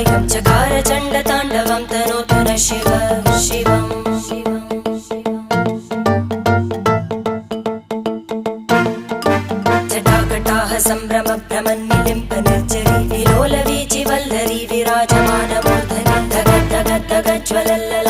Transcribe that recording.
कायं चकार चण्डताण्डवं तनोतु न शिव शिवम् जटाकटाह सम्भ्रम भ्रमन्निलिम्प निर्जरी विलोलवीचि वल्लरी विराजमानमूर्धनि धग धग धग ज्वलल्ल